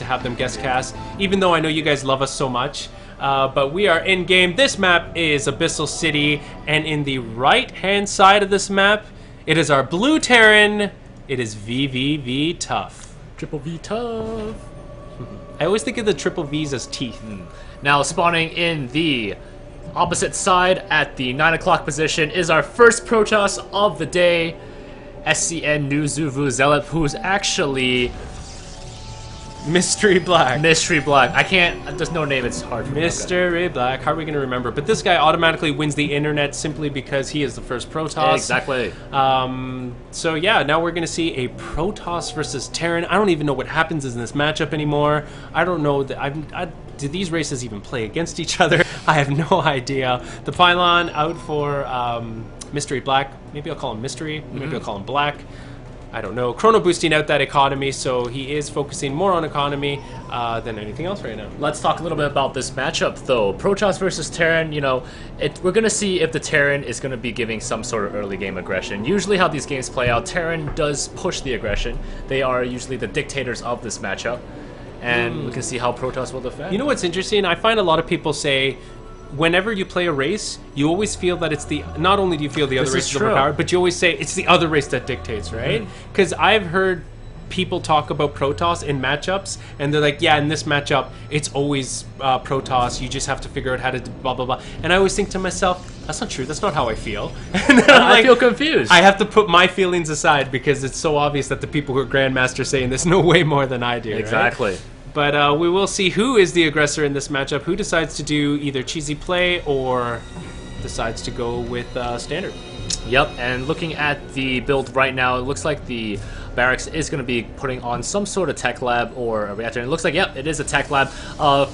have them guest cast, even though I know you guys love us so much. But we are in game. This map is Abyssal City, and in the right-hand side of this map, it is our blue Terran. It is vVvTuff. Triple V tough. I always think of the triple V's as teeth. Now spawning in the opposite side at the 9 o'clock position is our first Protoss of the day, SCN Nuzuvu Zealot, who's actually MysteryBlack. MysteryBlack. I can't, there's no name, it's hard for me. MysteryBlack, how are we going to remember? But this guy automatically wins the internet simply because he is the first Protoss. Yeah, exactly. So yeah, now we're going to see a Protoss versus Terran. I don't even know what happens in this matchup anymore. I don't know that do these races even play against each other? I have no idea. The pylon out for MysteryBlack. Maybe I'll call him Mystery. Maybe I'll call him Black. I don't know. Chrono boosting out that economy, so he is focusing more on economy than anything else right now. Let's talk a little bit about this matchup, though. Protoss versus Terran, you know, we're going to see if the Terran is going to be giving some sort of early game aggression. Usually how these games play out, Terran does push the aggression. They are usually the dictators of this matchup. And we can see how Protoss will defend. You know what's interesting? I find a lot of people say, whenever you play a race, you always feel that it's the, not only do you feel the other race is overpowered, but you always say it's the other race that dictates, right? Because I've heard people talk about Protoss in matchups, and they're like, yeah, in this matchup, it's always Protoss, you just have to figure out how to blah, blah, blah. And I always think to myself, that's not true, that's not how I feel. And then I feel confused. I have to put my feelings aside because it's so obvious that the people who are Grandmasters saying this know way more than I do, Exactly. Right? But we will see who is the aggressor in this matchup, who decides to do either cheesy play or decides to go with standard. Yep, and looking at the build right now, it looks like the barracks is going to be putting on some sort of tech lab or a reactor. And it looks like, yep, it is a tech lab. A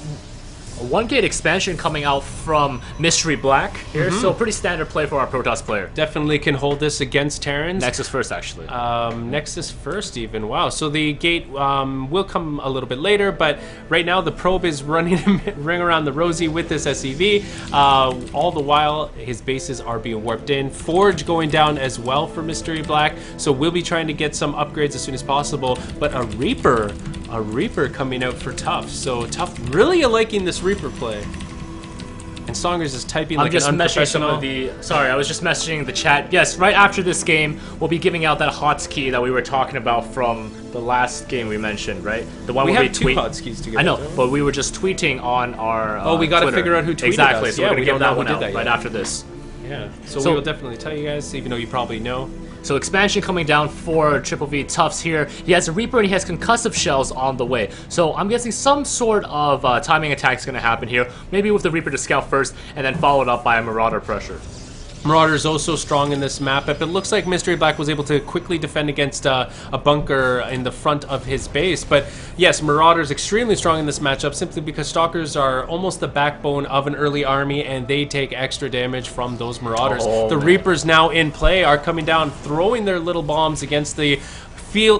1-gate expansion coming out from MysteryBlack here, so pretty standard play for our Protoss player. Definitely can hold this against Terrans. Nexus first, actually. Nexus first, even. Wow. So the gate will come a little bit later, but right now the probe is running ring around the rosy with this SEV. All the while, his bases are being warped in. Forge going down as well for MysteryBlack, so we'll be trying to get some upgrades as soon as possible. But a Reaper coming out for Tuff. So Tuff really liking this Reaper play. And Songers is typing like an unprofessional. Sorry, I was just messaging the chat. Yes, right after this game, we'll be giving out that hotkey that we were talking about from the last game we mentioned, right? The one we where have two hotkeys to give. I know, but we were just tweeting on our we got to Twitter. figure out who tweeted exactly. us. So we're gonna give that one out that right after this. Yeah. So we will definitely tell you guys, even though you probably know. So expansion coming down for Triple V Tuffs here. He has a Reaper and he has concussive shells on the way. So I'm guessing some sort of timing attack is going to happen here. Maybe with the Reaper to scout first and then followed up by a Marauder pressure. Marauder is also strong in this map, but it looks like MysteryBlack was able to quickly defend against a bunker in the front of his base. But yes, Marauder is extremely strong in this matchup simply because Stalkers are almost the backbone of an early army and they take extra damage from those Marauders. The Reapers now in play are coming down, throwing their little bombs against the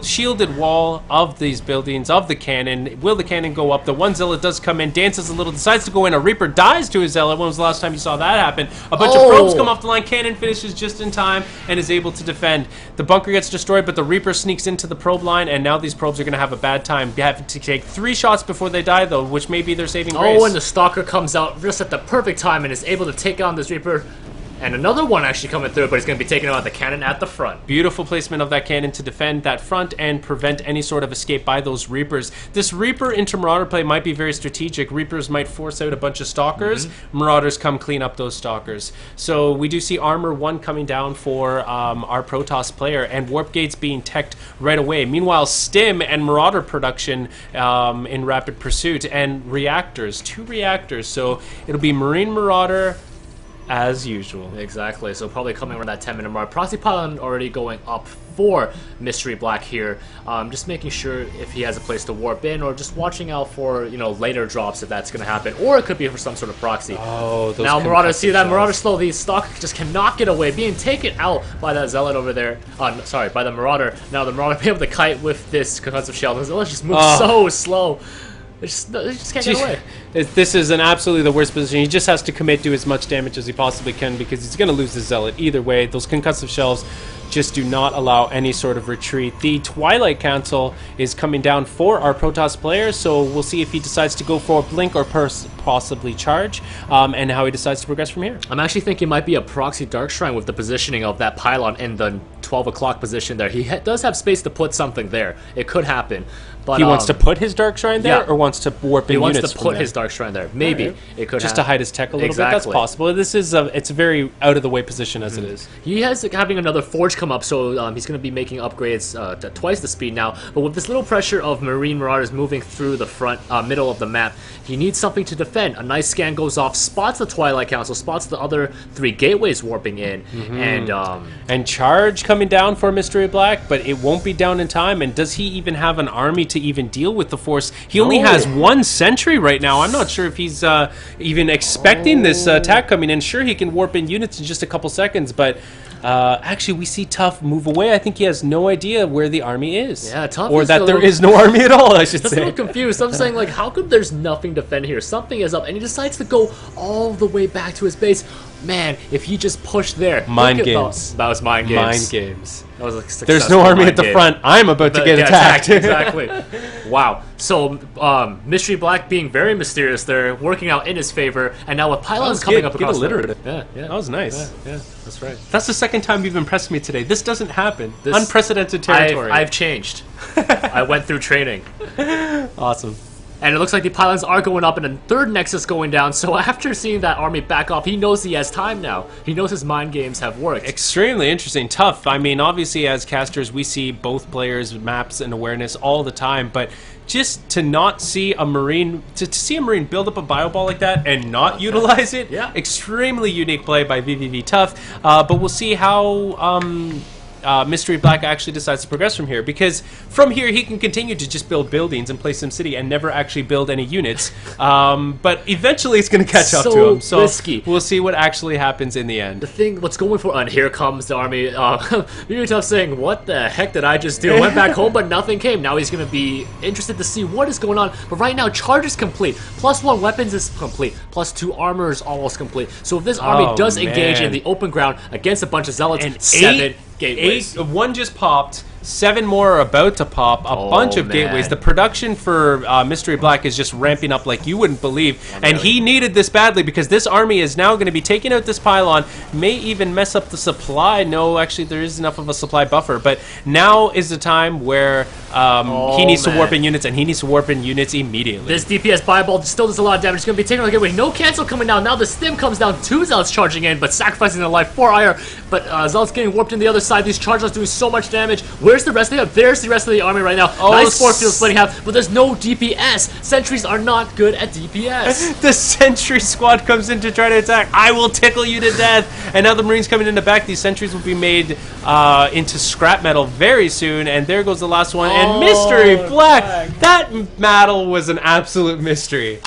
shielded wall of these buildings, of the cannon. Will the cannon go up? The one Zealot does come in, dances a little, decides to go in. A Reaper dies to his Zealot. When was the last time you saw that happen? A bunch of probes come off the line. Cannon finishes just in time and is able to defend. The bunker gets destroyed, but the Reaper sneaks into the probe line, and now these probes are going to have a bad time. They have to take 3 shots before they die, though, which may be their saving grace. And the Stalker comes out just at the perfect time and is able to take on this Reaper. And another one actually coming through, but he's going to be taking out the cannon at the front. Beautiful placement of that cannon to defend that front and prevent any sort of escape by those Reapers. This Reaper into Marauder play might be very strategic. Reapers might force out a bunch of Stalkers. Marauders come clean up those Stalkers. So we do see Armor 1 coming down for our Protoss player, and Warp Gates being teched right away. Meanwhile, Stim and Marauder production in rapid pursuit, and reactors, 2 reactors. So it'll be Marine Marauder, as usual. Exactly, so probably coming around that 10-minute mark. Proxy Pylon already going up for MysteryBlack here. Just making sure if he has a place to warp in, or just watching out for, you know, later drops if that's going to happen. Or it could be for some sort of proxy. Oh, those now Marauder, see that Marauder slow. These Stalker just cannot get away, being taken out by that Zealot over there. Sorry, by the Marauder. Now the Marauder be able to kite with this concussive shell. The Zealot just moves so slow. They just can't get away. This is absolutely the worst position. He just has to commit to as much damage as he possibly can because he's going to lose the Zealot either way. Those concussive shells just do not allow any sort of retreat. The Twilight Council is coming down for our Protoss player, so we'll see if he decides to go for a blink or possibly charge, and how he decides to progress from here. I'm actually thinking it might be a proxy Dark Shrine with the positioning of that pylon in the 12 o'clock position there. He does have space to put something there. It could happen. But, he wants to put his Dark Shrine there, yeah. or wants to warp in units. He wants to put his Dark Shrine there. Maybe. Right. It could just to hide his tech a little bit. That's possible. This is it's a very out of the way position as it is. He has having another Forge come up, so he's going to be making upgrades to twice the speed now. But with this little pressure of Marine Marauders moving through the front middle of the map, he needs something to defend. A nice scan goes off, spots the Twilight Council, spots the other 3 gateways warping in, and charge coming down for MysteryBlack, but it won't be down in time. And does he even have an army to even deal with the force? He only has 1 sentry right now. I'm not sure if he's even expecting this attack coming in. Sure, he can warp in units in just a couple seconds, but actually we see Tough move away. I think he has no idea where the army is. Yeah, Tough or is that there is no army at all, I should say. I'm a little confused. I'm saying, like, how come there's nothing to defend here? Something is up, and he decides to go all the way back to his base. Man, if he just pushed there. Mind games. That was mind games. Mind games. That was a There's no army at the front. I'm about to get attacked. Exactly. Wow. So, MysteryBlack being very mysterious there, working out in his favor, and now with pylons coming up across the... Yeah, that was nice. Yeah, that's right. That's the second time you've impressed me today. This doesn't happen. Unprecedented territory. I've changed. I went through training. Awesome. And it looks like the pylons are going up and a third nexus going down, so after seeing that army back off, he knows he has time now. He knows his mind games have worked. Extremely interesting. Tough. I mean, obviously as casters, we see both players' maps and awareness all the time, but just to not see a Marine, to see a Marine build up a bio ball like that and not utilize it, extremely unique play by vVvTuff. But we'll see how MysteryBlack actually decides to progress from here, because from here he can continue to just build buildings and play SimCity and never actually build any units, but eventually it's going to catch up to him, so risky. We'll see what actually happens in the end. The thing, what's going for, and here comes the army, vVvTuff saying, what the heck did I just do? Went back home but nothing came. Now he's going to be interested to see what is going on, but right now charge is complete, +1 weapons is complete, +2 armor is almost complete, so if this army does engage in the open ground against a bunch of zealots, and 7 gateways. 1 just popped, 7 more are about to pop, a bunch of gateways. The production for MysteryBlack is just ramping up like you wouldn't believe, and he needed this badly because this army is now going to be taking out this pylon, may even mess up the supply. No, actually there is enough of a supply buffer, but now is the time where he needs to warp in units, and he needs to warp in units immediately. This DPS Bioball still does a lot of damage. It's going to be taking on the gateway. No cancel coming down. Now the stim comes down. 2 zealots charging in, but sacrificing their life for Ire. But zealots getting warped in the other side. These charges doing so much damage. Where's the rest of them? There's the rest of the army right now. Nice force field splitting half, but there's no DPS. Sentries are not good at DPS. The sentry squad comes in to try to attack. I will tickle you to death. And now the Marines coming in the back. These sentries will be made into scrap metal very soon. And there goes the last one. And MysteryBlack. That battle was an absolute mystery.